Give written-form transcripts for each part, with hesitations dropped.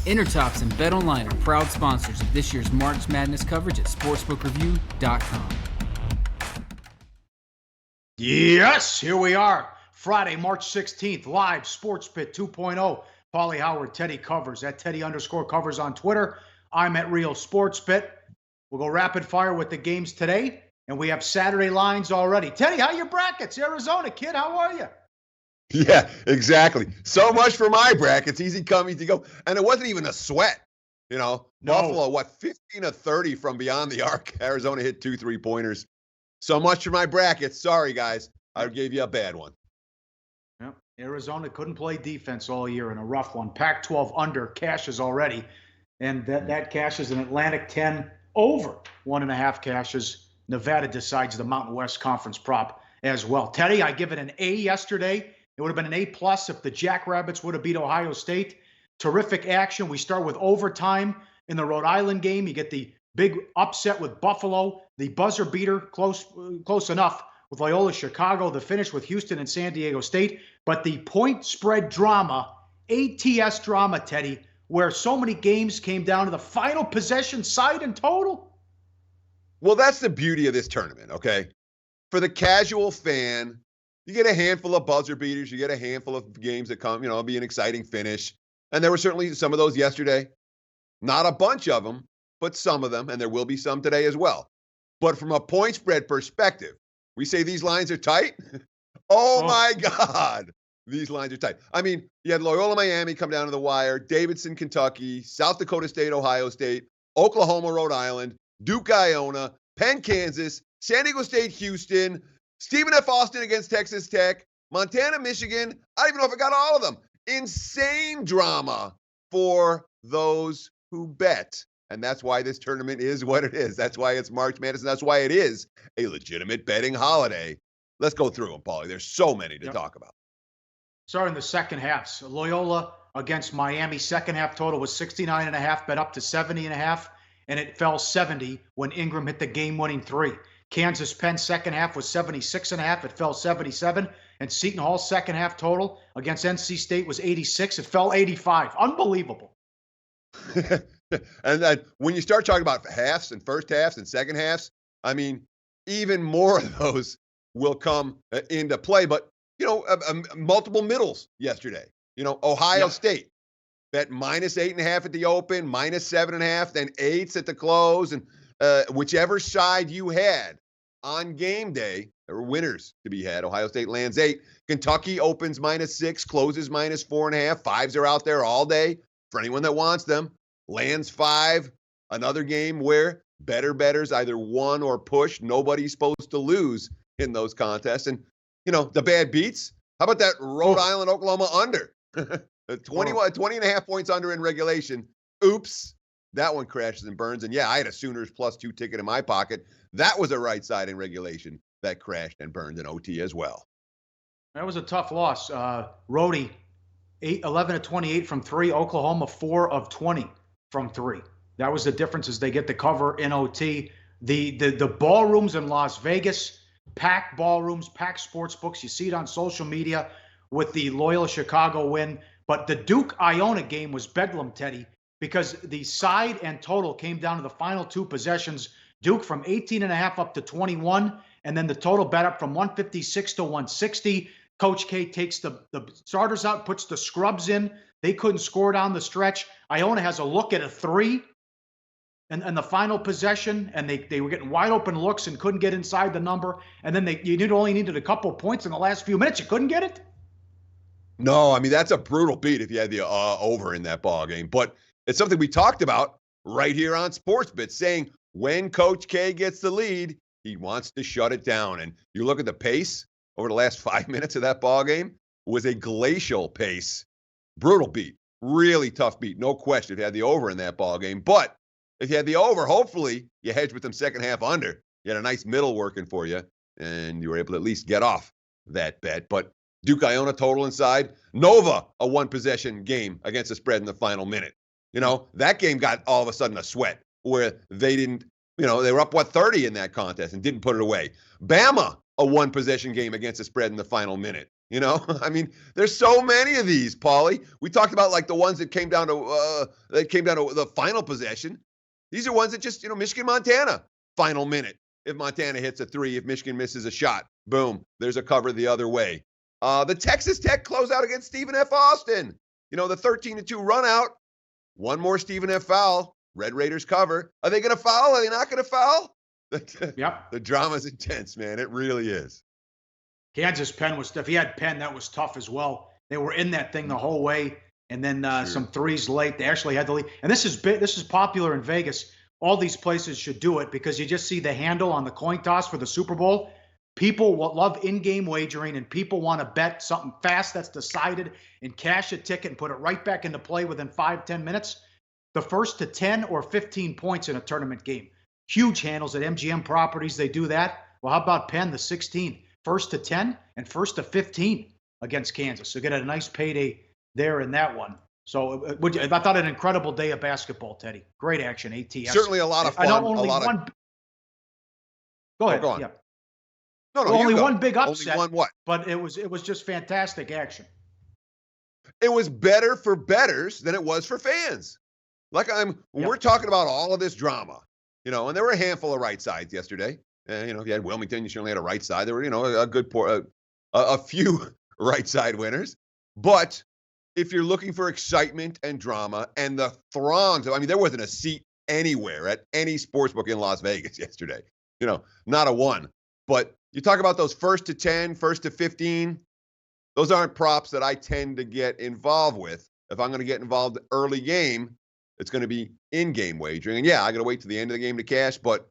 Intertops and BetOnline are proud sponsors of this year's March Madness coverage at sportsbookreview.com. Yes, here we are. Friday, March 16th, live Sports Pit 2.0. Pauly Howard, Teddy Covers, at Teddy_Covers on Twitter. I'm at Real Sports Pit. We'll go rapid fire with the games today, and we have Saturday lines already. Teddy, how are your brackets? Arizona, kid, how are you? Yeah, exactly. So much for my brackets. Easy come, easy go. And it wasn't even a sweat. No. Buffalo, 15 of 30 from beyond the arc. Arizona hit 2 3-pointers. So much for my brackets. Sorry, guys. I gave you a bad one. Yep. Arizona couldn't play defense all year in a rough one. Pac-12 under cashes already. And that cashes an Atlantic 10 over 1.5 cashes. Nevada decides the Mountain West Conference prop as well. Teddy, I give it an A yesterday. It would have been an A+ if the Jackrabbits would have beat Ohio State. Terrific action. We start with overtime in the Rhode Island game. You get the big upset with Buffalo, the buzzer beater, close enough with Loyola Chicago, the finish with Houston and San Diego State. But the point spread drama, ATS drama, Teddy, where so many games came down to the final possession, side and total. Well, that's the beauty of this tournament, okay? For the casual fan, you get a handful of buzzer beaters. You get a handful of games that come, be an exciting finish. And there were certainly some of those yesterday. Not a bunch of them, but some of them. And there will be some today as well. But from a point spread perspective, we say these lines are tight. Oh, my God. These lines are tight. I mean, you had Loyola Miami come down to the wire, Davidson, Kentucky, South Dakota State, Ohio State, Oklahoma, Rhode Island, Duke, Iona, Penn, Kansas, San Diego State, Houston, Stephen F. Austin against Texas Tech, Montana, Michigan. I don't even know if I got all of them. Insane drama for those who bet. And that's why this tournament is what it is. That's why it's March Madness. And that's why it is a legitimate betting holiday. Let's go through them, Pauly. There's so many to talk about. Starting the second halves. Loyola against Miami. Second half total was 69.5, bet up to 70.5. And it fell 70 when Ingram hit the game-winning three. Kansas Penn second half was 76.5. It fell 77. And Seton Hall second half total against NC State was 86. It fell 85. Unbelievable. And then when you start talking about halves and first halves and second halves, I mean, even more of those will come into play. But, multiple middles yesterday. Ohio State bet -8.5 at the open, -7.5, then 8s at the close. And whichever side you had on game day, there were winners to be had. Ohio State lands 8. Kentucky opens -6, closes -4.5. 5s are out there all day for anyone that wants them. Lands 5. Another game where bettors either won or pushed. Nobody's supposed to lose in those contests. And, the bad beats. How about that Rhode Island, Oklahoma under? 20.5 points under in regulation. Oops. That one crashes and burns. And yeah, I had a Sooners +2 ticket in my pocket. That was a right side in regulation that crashed and burned in OT as well. That was a tough loss. Rhodey, 11 of 28 from 3. Oklahoma, 4 of 20 from 3. That was the difference as they get the cover in OT. The ballrooms in Las Vegas, packed ballrooms, packed sports books. You see it on social media with the Loyola Chicago win. But the Duke-Iona game was bedlam, Teddy, because the side and total came down to the final 2 possessions. Duke from 18.5 up to 21, and then the total bet up from 156 to 160. Coach K takes the starters out, puts the scrubs in. They couldn't score down the stretch. Iona has a look at a 3 and the final possession, and they were getting wide open looks and couldn't get inside the number. And then you only needed a couple of points in the last few minutes. You couldn't get it? No, I mean, that's a brutal beat if you had the over in that ball game. But it's something we talked about right here on SportsBit, saying when Coach K gets the lead, he wants to shut it down. And you look at the pace over the last 5 minutes of that ball game, was a glacial pace. Brutal beat. Really tough beat. No question. If you had the over in that ball game. But if you had the over, hopefully you hedged with them second half under. You had a nice middle working for you, and you were able to at least get off that bet. But Duke-Iona total inside. Nova, a 1-possession game against the spread in the final minute. That game got all of a sudden a sweat where they didn't, they were up, 30 in that contest and didn't put it away. Bama a one possession game against the spread in the final minute. You know, I mean, there's so many of these, Pauly. We talked about like the ones that came down to the final possession. These are ones that just, Michigan, Montana, final minute. If Montana hits a three, if Michigan misses a shot, boom, there's a cover the other way. The Texas Tech closeout against Stephen F. Austin. The 13-2 run out. One more Stephen F. foul. Red Raiders cover. Are they going to foul? Are they not going to foul? Yep. The drama's intense, man. It really is. Kansas Penn was tough. If he had Penn, that was tough as well. They were in that thing the whole way, and then some threes late. They actually had the lead. And this is big. This is popular in Vegas. All these places should do it because you just see the handle on the coin toss for the Super Bowl. People love in-game wagering, and people want to bet something fast that's decided and cash a ticket and put it right back into play within 5-10 minutes. The first to 10 or 15 points in a tournament game. Huge handles at MGM Properties. They do that. Well, how about Penn, the 16? First to 10 and first to 15 against Kansas. So get a nice payday there in that one. So I thought an incredible day of basketball, Teddy. Great action, ATS. Certainly a lot of fun. I know only one. Go ahead. Go on. Yeah. No, only one big upset. Only one what? But it was just fantastic action. It was better for bettors than it was for fans. We're talking about all of this drama, and there were a handful of right sides yesterday. If you had Wilmington, you certainly had a right side. There were, a few right side winners. But if you're looking for excitement and drama and the throngs, there wasn't a seat anywhere at any sportsbook in Las Vegas yesterday. Not a one. But you talk about those first to 10, first to 15. Those aren't props that I tend to get involved with. If I'm going to get involved early game, it's going to be in-game wagering. And yeah, I got to wait to the end of the game to cash, but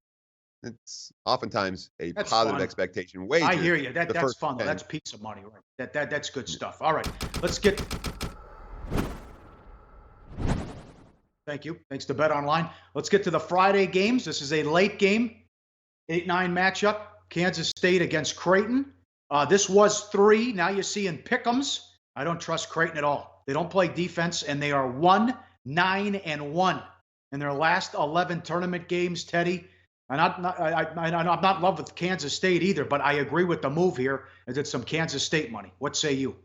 it's oftentimes that's positive fun. Expectation wager. I hear you. That's fun. That's pizza money, right? That's good stuff. All right, let's get. Thank you. Thanks to Bet Online. Let's get to the Friday games. This is a late game, 8-9 matchup. Kansas State against Creighton. This was 3. Now you see in pick'ems. I don't trust Creighton at all. They don't play defense, and they are 1-9-1 in their last 11 tournament games. Teddy. I'm not in love with Kansas State either, but I agree with the move here. Is it some Kansas State money? What say you?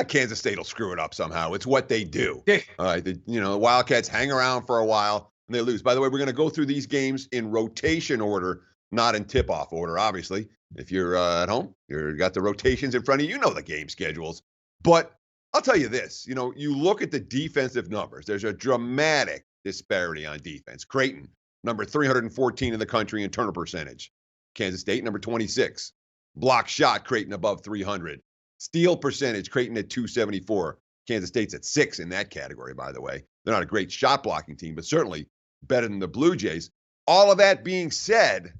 Kansas State will screw it up somehow. It's what they do. All right, the Wildcats hang around for a while and they lose. By the way, we're going to go through these games in rotation order, not in tip-off order. Obviously, if you're at home, you've got the rotations in front of you. You know the game schedules. But I'll tell you this. You look at the defensive numbers. There's a dramatic disparity on defense. Creighton, number 314 in the country in turnover percentage. Kansas State, number 26. Block shot, Creighton above 300. Steal percentage, Creighton at 274. Kansas State's at 6 in that category, by the way. They're not a great shot blocking team, but certainly better than the Blue Jays. All of that being said,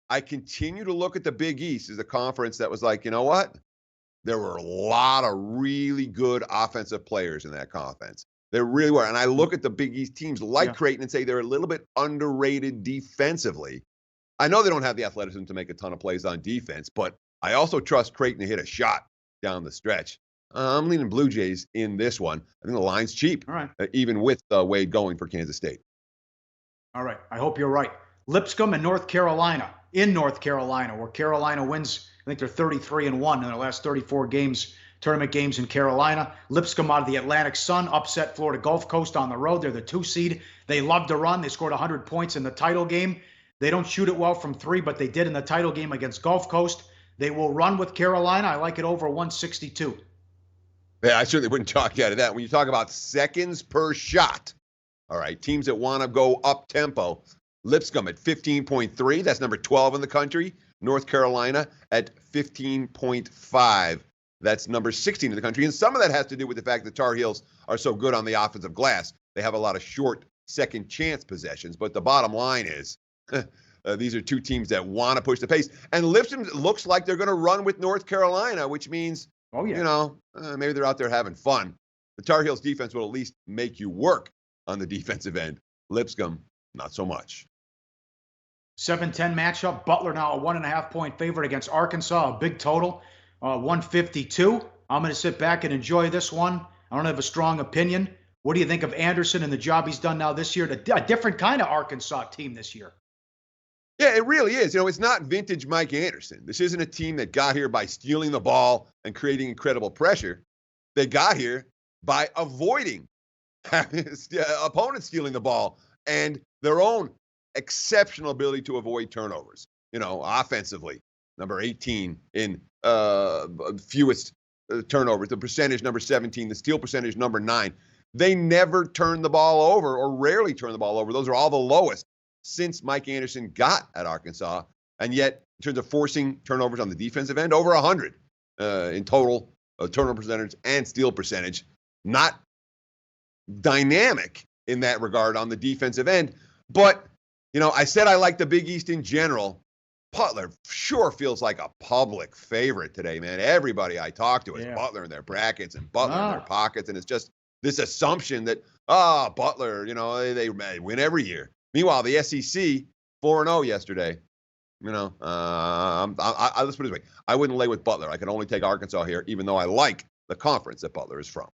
I continue to look at the Big East as a conference that was like, you know what? There were a lot of really good offensive players in that conference. There really were. And I look at the Big East teams like Creighton and say they're a little bit underrated defensively. I know they don't have the athleticism to make a ton of plays on defense, but I also trust Creighton to hit a shot down the stretch. I'm leaning Blue Jays in this one. I think the line's cheap, all right. Even with Wade going for Kansas State. All right. I hope you're right. Lipscomb and North Carolina, where Carolina wins. I think they're 33-1 in their last 34 games. Tournament games in Carolina. Lipscomb out of the Atlantic Sun upset Florida Gulf Coast on the road. They're the 2 seed. They love to run. They scored 100 points in the title game. They don't shoot it well from 3, but they did in the title game against Gulf Coast. They will run with Carolina. I like it over 162. Yeah, I certainly wouldn't talk you out of that. When you talk about seconds per shot, all right, teams that want to go up tempo, Lipscomb at 15.3. That's number 12 in the country. North Carolina at 15.5. That's number 16 in the country. And some of that has to do with the fact that Tar Heels are so good on the offensive glass. They have a lot of short second chance possessions. But the bottom line is these are two teams that want to push the pace. And Lipscomb looks like they're going to run with North Carolina, which means, maybe they're out there having fun. The Tar Heels defense will at least make you work on the defensive end. Lipscomb, not so much. 7-10 matchup. Butler now a 1.5-point favorite against Arkansas, a big total. 152. I'm going to sit back and enjoy this one. I don't have a strong opinion. What do you think of Anderson and the job he's done now this year? A different kind of Arkansas team this year. Yeah, it really is. It's not vintage Mike Anderson. This isn't a team that got here by stealing the ball and creating incredible pressure. They got here by avoiding opponents stealing the ball and their own exceptional ability to avoid turnovers. Offensively, number 18 in fewest turnovers, the percentage number 17, the steal percentage number 9. They never turn the ball over or rarely turn the ball over. Those are all the lowest since Mike Anderson got at Arkansas. And yet, in terms of forcing turnovers on the defensive end, over 100 in total turnover percentage and steal percentage. Not dynamic in that regard on the defensive end. But, I said I like the Big East in general. Butler sure feels like a public favorite today, man. Everybody I talk to is Butler in their brackets and Butler in their pockets. And it's just this assumption that, Butler, they win every year. Meanwhile, the SEC, 4-0 yesterday. Let's put it this way. I wouldn't lay with Butler. I can only take Arkansas here, even though I like the conference that Butler is from.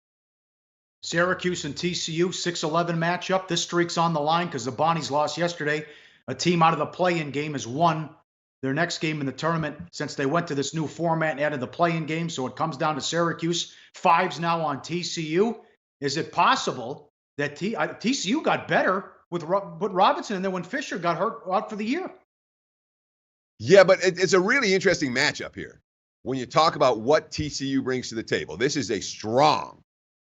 Syracuse and TCU, 6-11 matchup. This streak's on the line because the Bonnies lost yesterday. A team out of the play-in game has won their next game in the tournament since they went to this new format and added the play-in game. So it comes down to Syracuse. 5's now on TCU. Is it possible that TCU got better with Robinson and then when Fisher got hurt out for the year? Yeah, but it's a really interesting matchup here. When you talk about what TCU brings to the table, this is a strong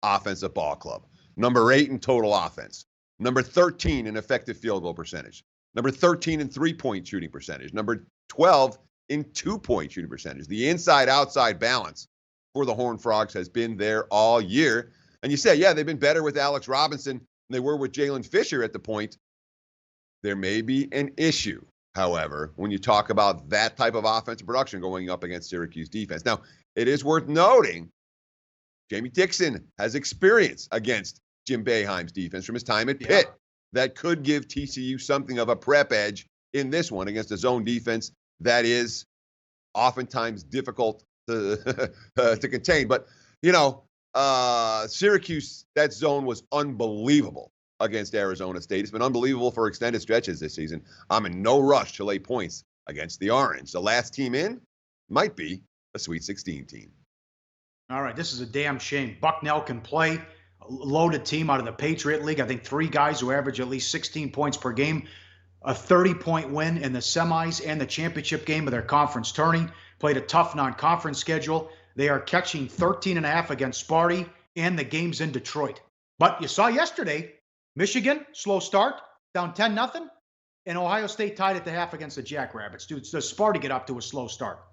offensive ball club. Number 8 in total offense. Number 13 in effective field goal percentage. Number 13 in three-point shooting percentage. Number 12 in two-point shooting percentage. The inside-outside balance for the Horned Frogs has been there all year. And you say, they've been better with Alex Robinson than they were with Jalen Fisher at the point. There may be an issue, however, when you talk about that type of offensive production going up against Syracuse defense. Now, it is worth noting, Jamie Dixon has experience against Jim Boeheim's defense from his time at Pitt. That could give TCU something of a prep edge in this one against a zone defense that is oftentimes difficult to contain. But, Syracuse, that zone was unbelievable against Arizona State. It's been unbelievable for extended stretches this season. I'm in no rush to lay points against the Orange. The last team in might be a Sweet 16 team. All right, this is a damn shame. Bucknell can play. A loaded team out of the Patriot League. I think 3 guys who average at least 16 points per game. A 30-point win in the semis and the championship game of their conference tourney. Played a tough non-conference schedule. They are catching 13.5 against Sparty and the games in Detroit. But you saw yesterday, Michigan, slow start, down 10-0, and Ohio State tied at the half against the Jackrabbits. Dude, does Sparty get up to a slow start?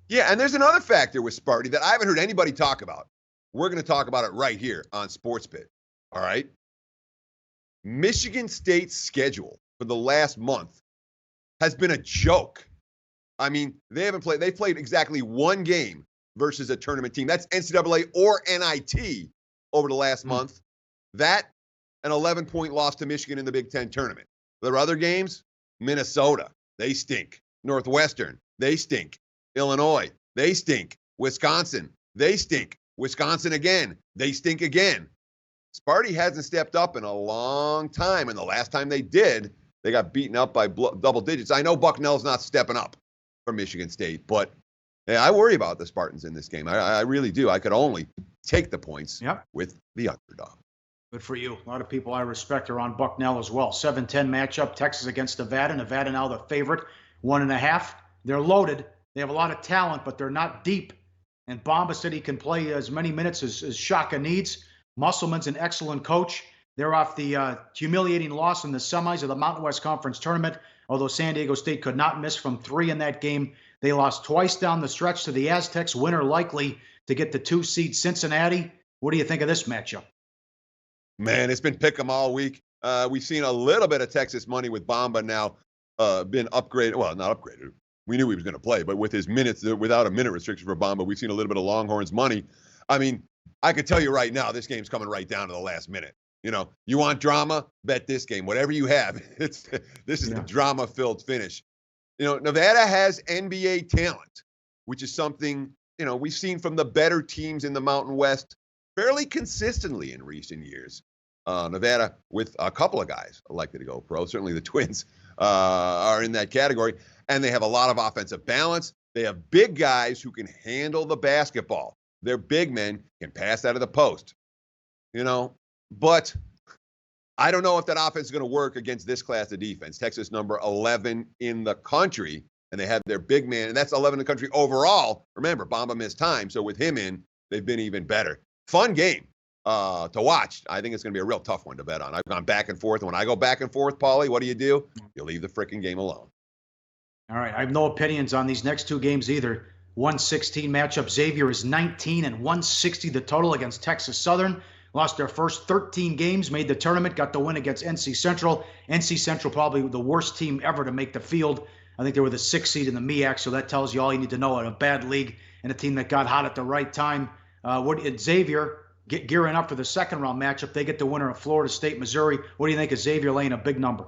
Yeah, and there's another factor with Sparty that I haven't heard anybody talk about. We're going to talk about it right here on SportsBit. All right? Michigan State's schedule for the last month has been a joke. I mean, they've played exactly one game versus a tournament team. That's NCAA or NIT over the last month. That, an 11-point loss to Michigan in the Big Ten tournament. Their other games, Minnesota, they stink. Northwestern, they stink. Illinois, they stink. Wisconsin, they stink. Wisconsin again, they stink again. Sparty hasn't stepped up in a long time, and the last time they did, they got beaten up by double digits. I know Bucknell's not stepping up for Michigan State, but I worry about the Spartans in this game. I really do. I could only take the points with the underdog. Good for you. A lot of people I respect are on Bucknell as well. 7-10 matchup, Texas against Nevada. Nevada now the favorite, 1.5. They're loaded. They have a lot of talent, but they're not deep. And Bamba said he can play as many minutes as Shaka needs. Musselman's an excellent coach. They're off the humiliating loss in the semis of the Mountain West Conference tournament, although San Diego State could not miss from 3 in that game. They lost twice down the stretch to the Aztecs, winner likely to get the 2-seed Cincinnati. What do you think of this matchup? Man, it's been pick 'em all week. We've seen a little bit of Texas money with Bamba now been upgraded. Well, not upgraded. We knew he was going to play, but with his minutes, without a minute restriction for Bamba, we've seen a little bit of Longhorns money. I mean, I can tell you right now, this game's coming right down to the last minute. You want drama? Bet this game. Whatever you have, this is the drama-filled finish. Nevada has NBA talent, which is something, we've seen from the better teams in the Mountain West fairly consistently in recent years. Nevada with a couple of guys likely to go pro. Certainly the Twins are in that category. And they have a lot of offensive balance. They have big guys who can handle the basketball. Their big men can pass out of the post, But I don't know if that offense is going to work against this class of defense. Texas number 11 in the country, and they have their big man, and that's 11 in the country overall. Remember, Bamba missed time, so with him in, they've been even better. Fun game to watch. I think it's going to be a real tough one to bet on. I've gone back and forth. When I go back and forth, Pauly, what do? You leave the freaking game alone. All right, I have no opinions on these next two games either. 116 matchup. Xavier is 19 and 160 the total against Texas Southern. Lost their first 13 games, made the tournament, got the win against NC Central. NC Central probably the worst team ever to make the field. I think they were the 6th seed in the MEAC, so that tells you all you need to know in a bad league and a team that got hot at the right time. Xavier gearing up for the second round matchup. They get the winner of Florida State, Missouri. What do you think of Xavier laying a big number?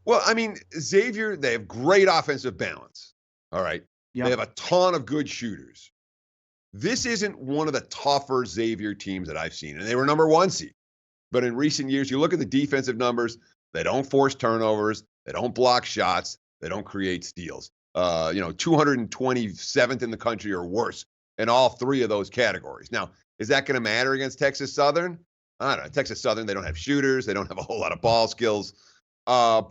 Well, I mean, Xavier, they have great offensive balance. All right. Yep. They have a ton of good shooters. This isn't one of the tougher Xavier teams that I've seen, and they were number 1 seed. But in recent years, you look at the defensive numbers, they don't force turnovers, they don't block shots, they don't create steals. 227th in the country or worse in all 3 of those categories. Now, is that going to matter against Texas Southern? I don't know. Texas Southern, they don't have shooters, they don't have a whole lot of ball skills. And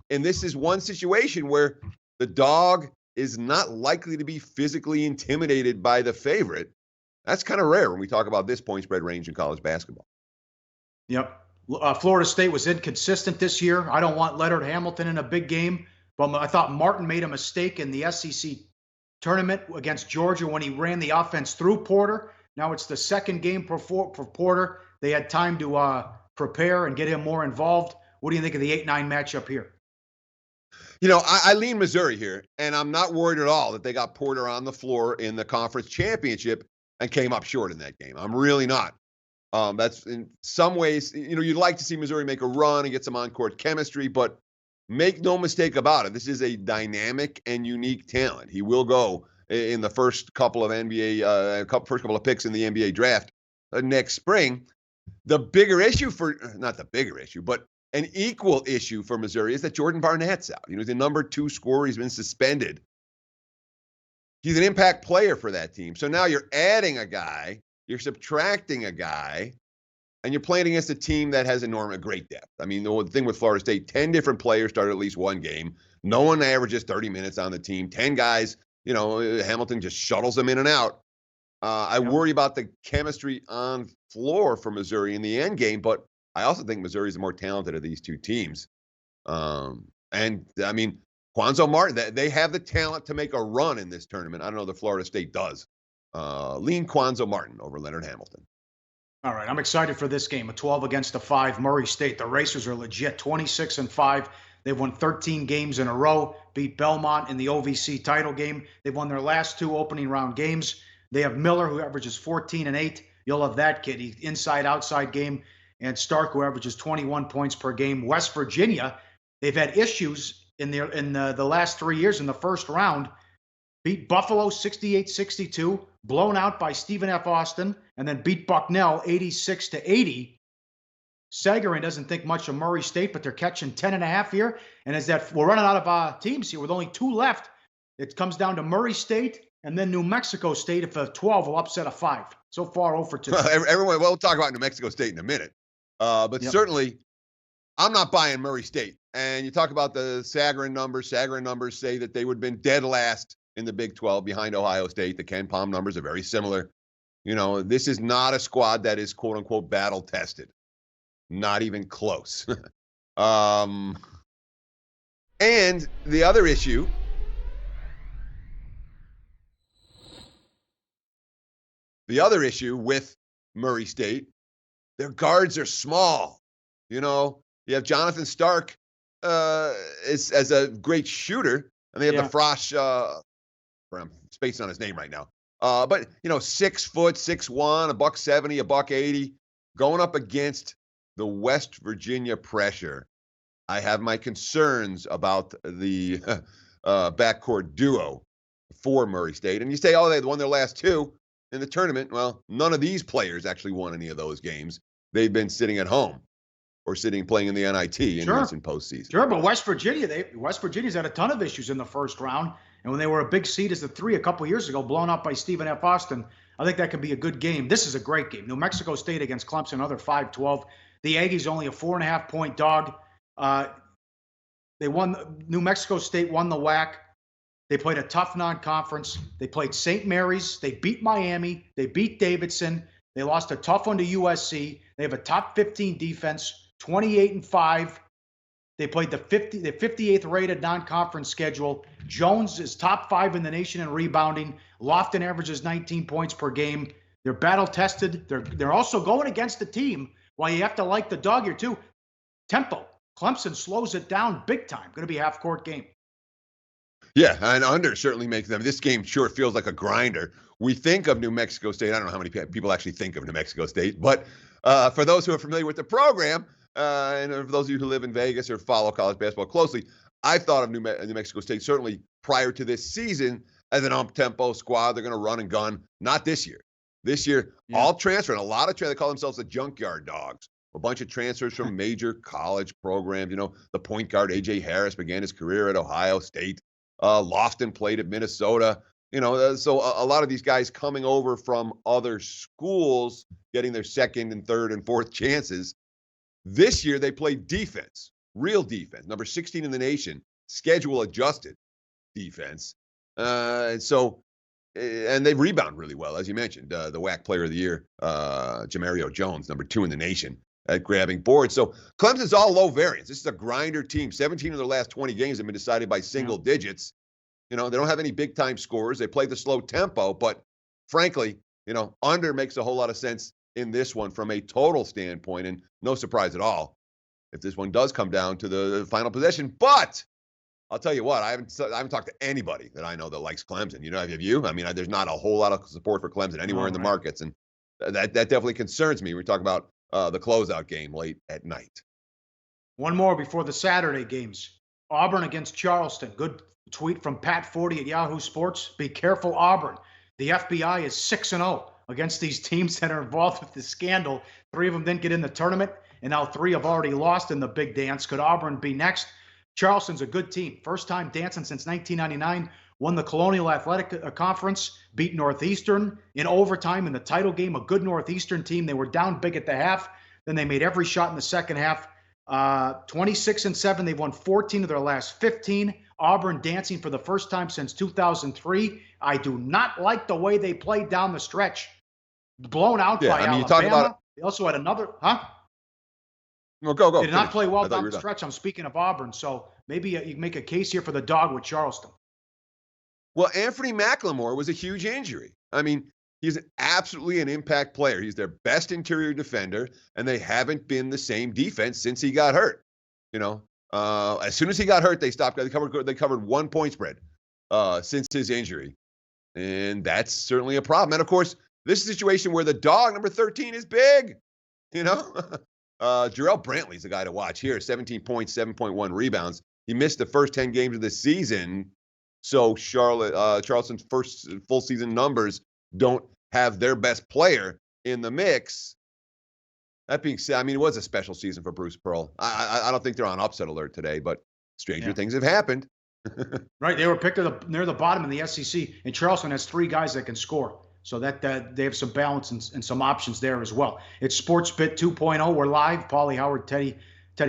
this is one situation where the dog is not likely to be physically intimidated by the favorite. That's kind of rare when we talk about this point spread range in college basketball. Yep. Florida State was inconsistent this year. I don't want Leonard Hamilton in a big game, but I thought Martin made a mistake in the SEC tournament against Georgia when he ran the offense through Porter. Now it's the second game for Porter. They had time to prepare and get him more involved. What do you think of the 8-9 matchup here? I lean Missouri here, and I'm not worried at all that they got Porter on the floor in the conference championship and came up short in that game. I'm really not. That's in some ways, you'd like to see Missouri make a run and get some on-court chemistry, but make no mistake about it. This is a dynamic and unique talent. He will go in the first couple of first couple of picks in the NBA draft next spring. The bigger issue not the bigger issue, but an equal issue for Missouri is that Jordan Barnett's out. He's the number 2 scorer. He's been suspended. He's an impact player for that team. So now you're adding a guy, you're subtracting a guy, and you're playing against a team that has great depth. I mean, the thing with Florida State, 10 different players started at least one game. No one averages 30 minutes on the team. 10 guys, Hamilton just shuttles them in and out. I worry about the chemistry on floor for Missouri in the end game, but I also think Missouri is the more talented of these two teams. And I mean, Quanzo Martin, they have the talent to make a run in this tournament. I don't know that Florida State does. Lean Quanzo Martin over Leonard Hamilton. All right, I'm excited for this game. A 12 against a 5, Murray State. The Racers are legit, 26-5. They've won 13 games in a row, beat Belmont in the OVC title game. They've won their last 2 opening round games. They have Miller, who averages 14-8. You'll have that kid. He's inside-outside game. And Stark, who averages 21 points per game. West Virginia, they've had issues in the last 3 years in the first round. Beat Buffalo 68-62, blown out by Stephen F. Austin, and then beat Bucknell 86-80. Sagarin doesn't think much of Murray State, but they're catching 10.5 here. And we're running out of teams here with only 2 left. It comes down to Murray State and then New Mexico State if a 12 will upset a 5. So far, 0 for 2. We'll talk about New Mexico State in a minute. But Certainly, I'm not buying Murray State. And you talk about the Sagarin numbers. Sagarin numbers say that they would have been dead last in the Big 12 behind Ohio State. The Ken Palm numbers are very similar. This is not a squad that is quote-unquote battle-tested. Not even close. And the other issue with Murray State, their guards are small. You have Jonathan Stark as a great shooter, and they have the Frosh. I'm spacing on his name right now. But 6 foot, 6'1", $170, $180, going up against the West Virginia pressure. I have my concerns about the backcourt duo for Murray State. And you say, they won their last 2 in the tournament. Well, none of these players actually won any of those games. they've been sitting at home or playing in the NIT in recent postseason. Sure, but West Virginia's had a ton of issues in the first round. And when they were a big seed as the 3 a couple years ago, blown out by Stephen F. Austin, I think that could be a good game. This is a great game. New Mexico State against Clemson, another 5-12. The Aggies only a 4.5-point dog. New Mexico State won the WAC. They played a tough non-conference. They played St. Mary's. They beat Miami. They beat Davidson. They lost a tough one to USC. They have a top 15 defense, 28-5. They played the 58th rated non-conference schedule. Jones is top 5 in the nation in rebounding. Lofton averages 19 points per game. They're battle tested. They're also going against the team. While you have to like the dog here too, tempo. Clemson slows it down big time. Going to be a half-court game. Yeah, and under certainly makes them. This game sure feels like a grinder. We think of New Mexico State. I don't know how many people actually think of New Mexico State, but for those who are familiar with the program, and for those of you who live in Vegas or follow college basketball closely, I've thought of New Mexico State certainly prior to this season as an up-tempo squad. They're going to run and gun. Not this year. This year, all transfer, and a lot of they call themselves the junkyard dogs. A bunch of transfers from major college programs. You know, the point guard A.J. Harris began his career at Ohio State. Lofton played at Minnesota. You know, so a lot of these guys coming over from other schools, getting their second and third and fourth chances. This year, they played defense, real defense, number 16 in the nation, schedule adjusted defense. And they rebound really well, as you mentioned. The WAC Player of the Year, Jamario Jones, number 2 in the nation at grabbing boards. So Clemson's all low variance. This is a grinder team. 17 of their last 20 games have been decided by single digits. You know, they don't have any big-time scorers. They play the slow tempo, but frankly, you know, under makes a whole lot of sense in this one from a total standpoint, and no surprise at all if this one does come down to the final possession. But I'll tell you what, I haven't talked to anybody that I know that likes Clemson. You know, have you? I mean, there's not a whole lot of support for Clemson anywhere in the markets, and that definitely concerns me. We talk about the closeout game late at night. One more before the Saturday games. Auburn against Charleston. Good tweet from Pat 40 at Yahoo Sports. Be careful, Auburn. The FBI is 6-0 against these teams that are involved with the scandal. 3 of them didn't get in the tournament, and now 3 have already lost in the big dance. Could Auburn be next? Charleston's a good team. First time dancing since 1999. Won the Colonial Athletic Conference. Beat Northeastern in overtime in the title game. A good Northeastern team. They were down big at the half. Then they made every shot in the second half. 26-7. They've won 14 of their last 15. Auburn dancing for the first time since 2003. I do not like the way they played down the stretch. Blown out by Alabama. You talk about they also had another, Well, go. They did not play well down the stretch. I'm speaking of Auburn. So maybe you can make a case here for the dog with Charleston. Well, Anthony McLemore was a huge injury. I mean, he's absolutely an impact player. He's their best interior defender, and they haven't been the same defense since he got hurt. You know, as soon as he got hurt, they stopped. They covered 1 point spread since his injury, and that's certainly a problem. And of course, this is a situation where the dog, number 13, is big. You know, Jarrell Brantley's the guy to watch here. 17 points, 7.1 rebounds. He missed the first 10 games of the season. So Charleston's first full season numbers don't have their best player in the mix. That being said, I mean, it was a special season for Bruce Pearl. I don't think they're on upset alert today, but stranger things have happened. Right. They were picked near the bottom in the SEC, and Charleston has 3 guys that can score. So that they have some balance and some options there as well. It's SportsBit 2.0. We're live. Pauly Howard, Teddy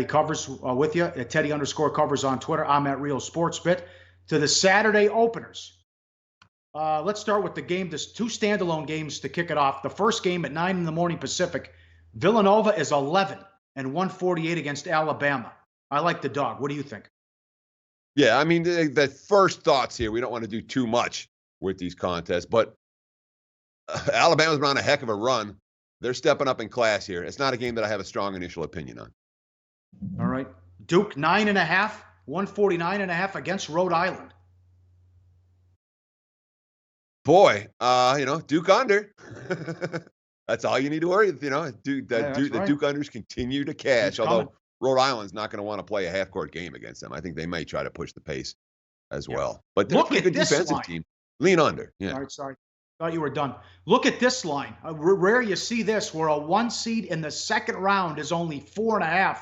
Covers with you at Teddy_Covers on Twitter. I'm at Real SportsBit. To the Saturday openers. Let's start with the game. There's 2 standalone games to kick it off. The first game at 9 in the morning Pacific. Villanova is 11 and 148 against Alabama. I like the dog. What do you think? Yeah, I mean, the first thoughts here, we don't want to do too much with these contests, but Alabama's been on a heck of a run. They're stepping up in class here. It's not a game that I have a strong initial opinion on. All right. Duke 9.5, 149.5 against Rhode Island. Boy, Duke under. That's all you need to worry. You know, the Duke unders continue to cash. Although Rhode Island's not going to want to play a half-court game against them. I think they may try to push the pace as well. But they're a pretty good defensive team. Lean under. Yeah. All right, sorry. Thought you were done. Look at this line. Rare you see this, where a 1 seed in the second round is only 4.5.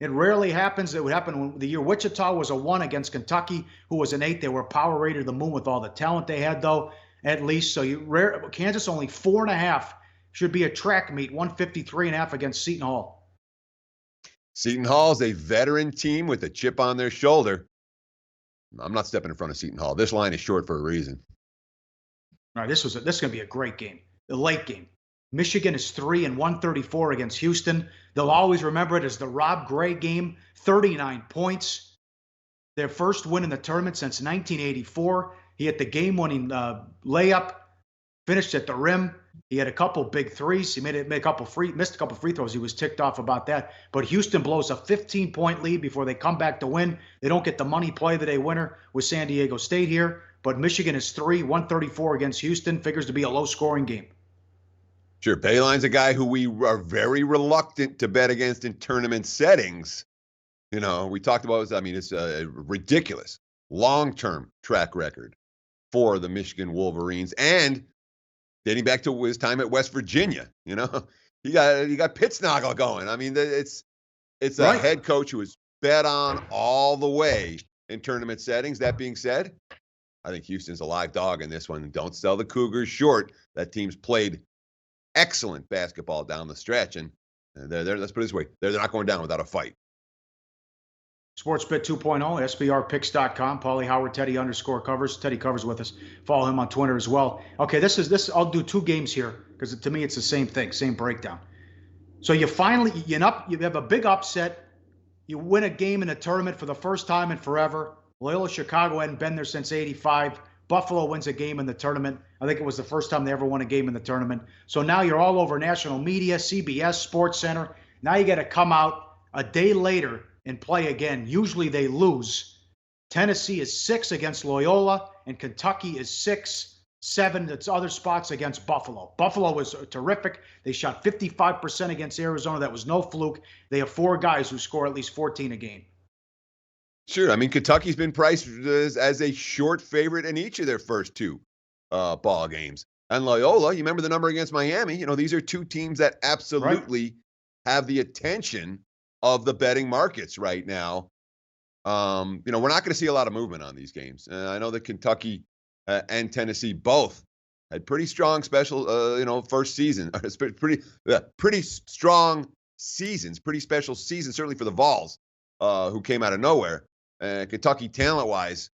It rarely happens. It would happen when the year Wichita was a 1 against Kentucky, who was an 8. They were power rated to the moon with all the talent they had, though, at least. So Kansas only 4.5. Should be a track meet, 153.5 against Seton Hall. Seton Hall is a veteran team with a chip on their shoulder. I'm not stepping in front of Seton Hall. This line is short for a reason. All right, this is going to be a great game. The late game. Michigan is 3 and 134 against Houston. They'll always remember it as the Rob Gray game, 39 points. Their first win in the tournament since 1984. He hit the game-winning layup, finished at the rim. He had a couple big threes. He missed a couple free throws. He was ticked off about that. But Houston blows a 15-point lead before they come back to win. They don't get the money play of the day winner with San Diego State here. But Michigan is 3, 134 against Houston. Figures to be a low-scoring game. Sure, Bayline's a guy who we are very reluctant to bet against in tournament settings. You know, we talked about this. I mean, it's a ridiculous long-term track record for the Michigan Wolverines, and dating back to his time at West Virginia. You know, you got Pittsnoggle going. I mean, it's a head coach who is bet on all the way in tournament settings. That being said, I think Houston's a live dog in this one. Don't sell the Cougars short. That team's played excellent basketball down the stretch, and let's put it this way: they're not going down without a fight. Sportsbet 2.0, SBRpicks.com. Pauly Howard, Teddy _covers. Teddy covers with us. Follow him on Twitter as well. Okay, this. I'll do 2 games here because to me it's the same thing, same breakdown. So you have a big upset. You win a game in a tournament for the first time in forever. Loyola Chicago hadn't been there since '85. Buffalo wins a game in the tournament. I think it was the first time they ever won a game in the tournament. So now you're all over national media, CBS, Sports Center. Now you got to come out a day later and play again. Usually they lose. Tennessee is 6 against Loyola, and Kentucky is 6, 7. It's other spots against Buffalo. Buffalo was terrific. They shot 55% against Arizona. That was no fluke. They have 4 guys who score at least 14 a game. Sure. I mean, Kentucky's been priced as a short favorite in each of their first 2 ball games. And Loyola, you remember the number against Miami? You know, these are 2 teams that absolutely have the attention of the betting markets right now. You know, we're not going to see a lot of movement on these games. I know that Kentucky and Tennessee both had pretty strong first season, pretty strong seasons, pretty special seasons, certainly for the Vols, who came out of nowhere. Kentucky, talent-wise,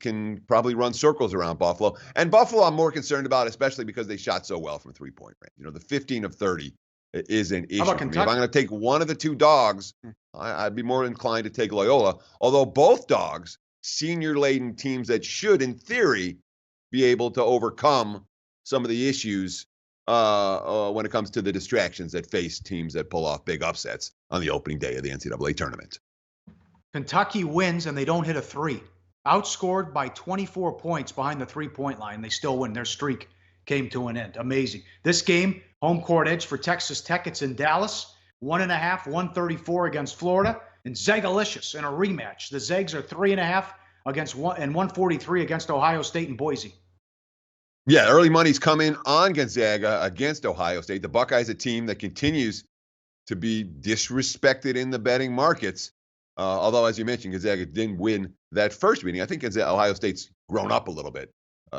can probably run circles around Buffalo. And Buffalo I'm more concerned about, especially because they shot so well from 3-point range. You know, the 15 of 30 is an issue. If I'm going to take one of the 2 dogs, I'd be more inclined to take Loyola, although both dogs, senior-laden teams that should, in theory, be able to overcome some of the issues when it comes to the distractions that face teams that pull off big upsets on the opening day of the NCAA tournament. Kentucky wins, and they don't hit a 3. Outscored by 24 points behind the 3-point line. They still win. Their streak came to an end. Amazing. This game, home court edge for Texas Tech. It's in Dallas. 1.5, 134 against Florida. And Zagalicious in a rematch. The Zags are 3.5 against 143 against Ohio State and Boise. Yeah, early money's coming on Gonzaga against Ohio State. The Buckeyes, a team that continues to be disrespected in the betting markets. Although, as you mentioned, Gonzaga didn't win that first meeting. I think Ohio State's grown up a little bit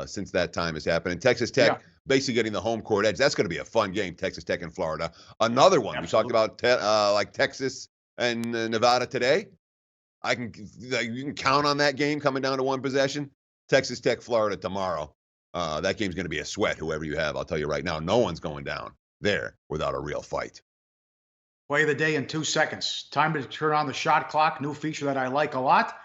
since that time has happened. And Texas Tech basically getting the home court edge. That's going to be a fun game, Texas Tech and Florida. Another one. Absolutely. We talked about like Texas and Nevada today. You can count on that game coming down to one possession. Texas Tech, Florida tomorrow. That game's going to be a sweat, whoever you have. I'll tell you right now, no one's going down there without a real fight. Play of the day in 2 seconds. Time to turn on the shot clock. New feature that I like a lot.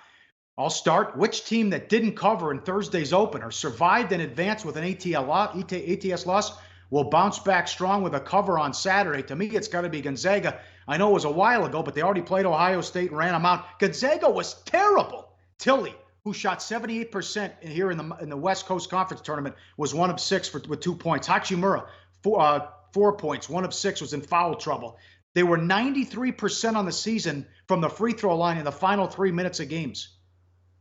I'll start. Which team that didn't cover in Thursday's opener survived and advanced with an ATS loss will bounce back strong with a cover on Saturday? To me, it's got to be Gonzaga. I know it was a while ago, but they already played Ohio State and ran them out. Gonzaga was terrible. Tilly, who shot 78% here in the West Coast Conference Tournament, was 1 of 6 with 2 points. Hachimura, 4 points. 1 of 6 was in foul trouble. They were 93% on the season from the free throw line in the final 3 minutes of games.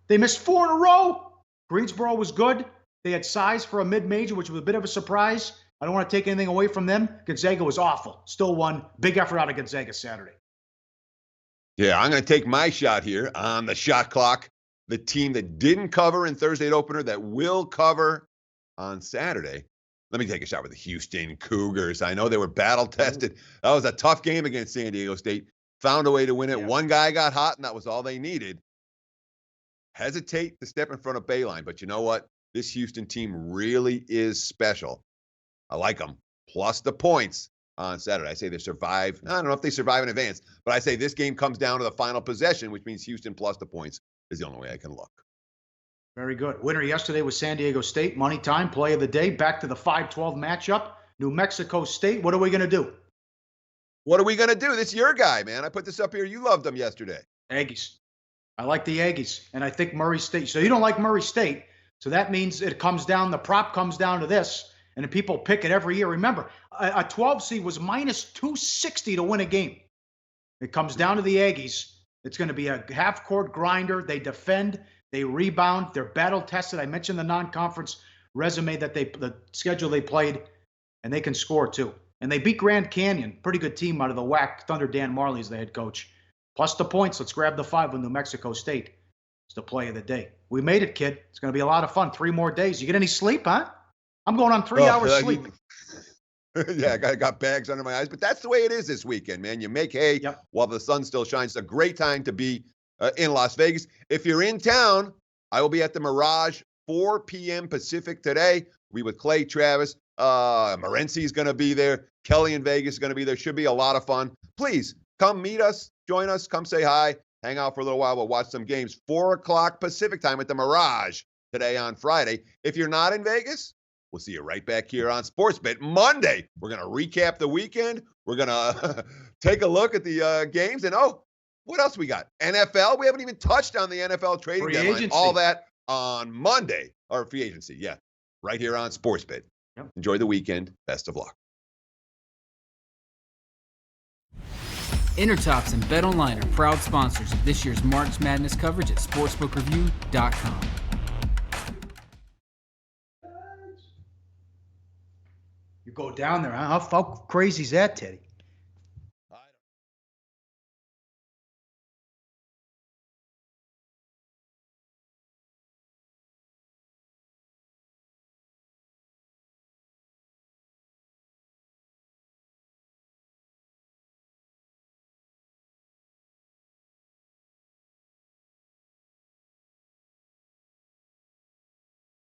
They missed 4 in a row. Greensboro was good. They had size for a mid-major, which was a bit of a surprise. I don't want to take anything away from them. Gonzaga was awful. Still won. Big effort out of Gonzaga Saturday. Yeah, I'm going to take my shot here on the shot clock. The team that didn't cover in Thursday's opener that will cover on Saturday. Let me take a shot with the Houston Cougars. I know they were battle-tested. That was a tough game against San Diego State. Found a way to win it. Yeah. One guy got hot, and that was all they needed. Hesitate to step in front of Bayline, but you know what? This Houston team really is special. I like them. Plus the points on Saturday. I say they survive. I don't know if they survive in advance, but I say this game comes down to the final possession, which means Houston plus the points is the only way I can look. Very good. Winner yesterday was San Diego State. Money time, play of the day. Back to the 5-12 matchup. New Mexico State. What are we going to do? What are we going to do? This is your guy, man. I put this up here. You loved them yesterday. Aggies. I like the Aggies, and I think Murray State. So you don't like Murray State, so that means it comes down, the prop comes down to this, and people pick it every year. Remember, a 12 seed was minus 260 to win a game. It comes down to the Aggies. It's going to be a half-court grinder. They defend, they rebound, they're battle-tested. I mentioned the non-conference resume that the schedule they played, and they can score too. And they beat Grand Canyon, pretty good team out of the WAC. Thunder Dan Marley is the head coach. Plus the points. Let's grab the 5 with New Mexico State. It's the play of the day. We made it, kid. It's going to be a lot of fun. 3 more days. You get any sleep, huh? I'm going on 3 hours sleep. Yeah, I got bags under my eyes, but that's the way it is this weekend, man. You make hay while the sun still shines. It's a great time to be in Las Vegas. If you're in town, I will be at the Mirage 4 p.m. Pacific today. We'll be with Clay Travis. Morency is going to be there. Kelly in Vegas is going to be there. Should be a lot of fun. Please come meet us, join us, come say hi, hang out for a little while. We'll watch some games. 4 o'clock Pacific time at the Mirage today on Friday. If you're not in Vegas, we'll see you right back here on Sportsbet Monday. We're going to recap the weekend. We're going to take a look at the games. And, what else we got? NFL. We haven't even touched on the NFL trading deadline. Agency. All that on Monday. Or free agency, yeah. Right here on Sportsbet. Yep. Enjoy the weekend. Best of luck. Intertops and BetOnline are proud sponsors of this year's March Madness coverage at sportsbookreview.com. You go down there, huh? How crazy is that, Teddy?